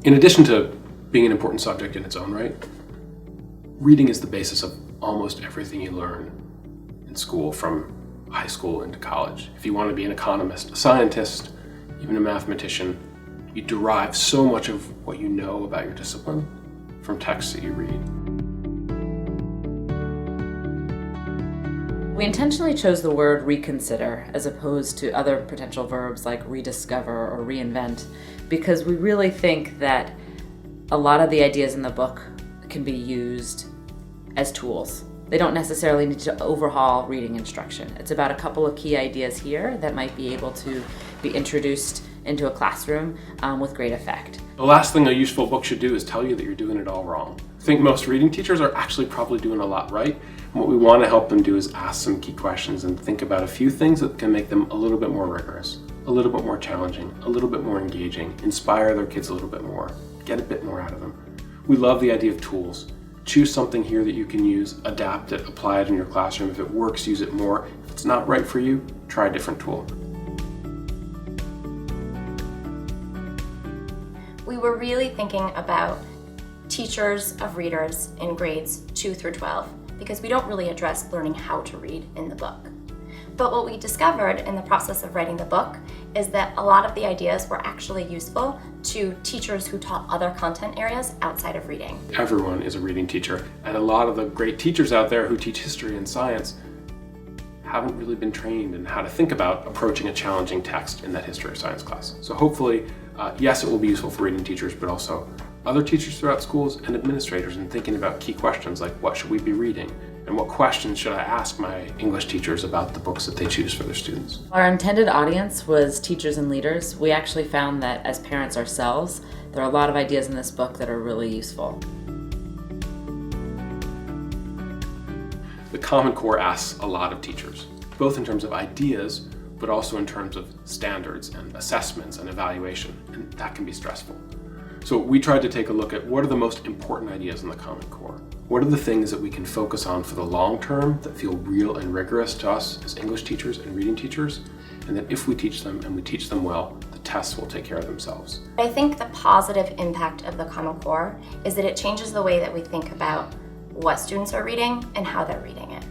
In addition to being an important subject in its own right, reading is the basis of almost everything you learn in school, from high school into college. If you want to be an economist, a scientist, even a mathematician, you derive so much of what you know about your discipline from texts that you read. We intentionally chose the word reconsider as opposed to other potential verbs like rediscover or reinvent, because we really think that a lot of the ideas in the book can be used as tools. They don't necessarily need to overhaul reading instruction. It's about a couple of key ideas here that might be able to be introduced into a classroom with great effect. The last thing a useful book should do is tell you that you're doing it all wrong. I think most reading teachers are actually probably doing a lot right. And what we want to help them do is ask some key questions and think about a few things that can make them a little bit more rigorous, a little bit more challenging, a little bit more engaging, inspire their kids a little bit more, get a bit more out of them. We love the idea of tools. Choose something here that you can use, adapt it, apply it in your classroom. If it works, use it more. If it's not right for you, try a different tool. We were really thinking about teachers of readers in grades 2 through 12 because we don't really address learning how to read in the book. But what we discovered in the process of writing the book is that a lot of the ideas were actually useful to teachers who taught other content areas outside of reading. Everyone is a reading teacher, and a lot of the great teachers out there who teach history and science haven't really been trained in how to think about approaching a challenging text in that history or science class. So hopefully, yes, it will be useful for reading teachers, but also other teachers throughout schools and administrators in thinking about key questions like what should we be reading? And what questions should I ask my English teachers about the books that they choose for their students? Our intended audience was teachers and leaders. We actually found that as parents ourselves, there are a lot of ideas in this book that are really useful. The Common Core asks a lot of teachers, both in terms of ideas, but also in terms of standards and assessments and evaluation, and that can be stressful. So we tried to take a look at what are the most important ideas in the Common Core. What are the things that we can focus on for the long term that feel real and rigorous to us as English teachers and reading teachers, and that if we teach them and we teach them well, the tests will take care of themselves. I think the positive impact of the Common Core is that it changes the way that we think about what students are reading and how they're reading it.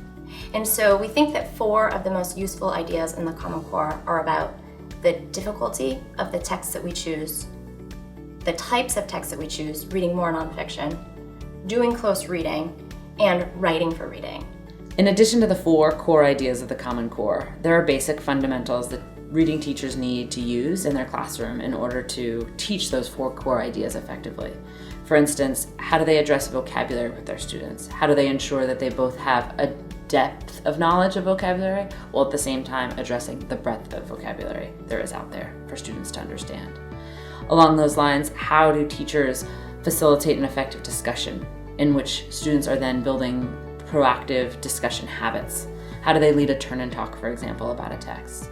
And so we think that 4 of the most useful ideas in the Common Core are about the difficulty of the texts that we choose, the types of texts that we choose, reading more nonfiction, doing close reading, and writing for reading. In addition to the 4 core ideas of the Common Core, there are basic fundamentals that reading teachers need to use in their classroom in order to teach those 4 core ideas effectively. For instance, how do they address vocabulary with their students? How do they ensure that they both have a depth of knowledge of vocabulary while at the same time addressing the breadth of vocabulary there is out there for students to understand? Along those lines, how do teachers facilitate an effective discussion in which students are then building proactive discussion habits? How do they lead a turn and talk, for example, about a text?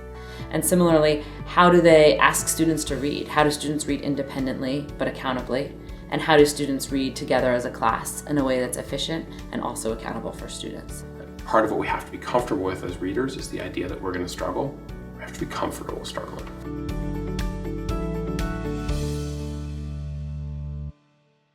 And similarly, how do they ask students to read? How do students read independently but accountably? And how do students read together as a class in a way that's efficient and also accountable for students? Part of what we have to be comfortable with as readers is the idea that we're going to struggle. We have to be comfortable struggling.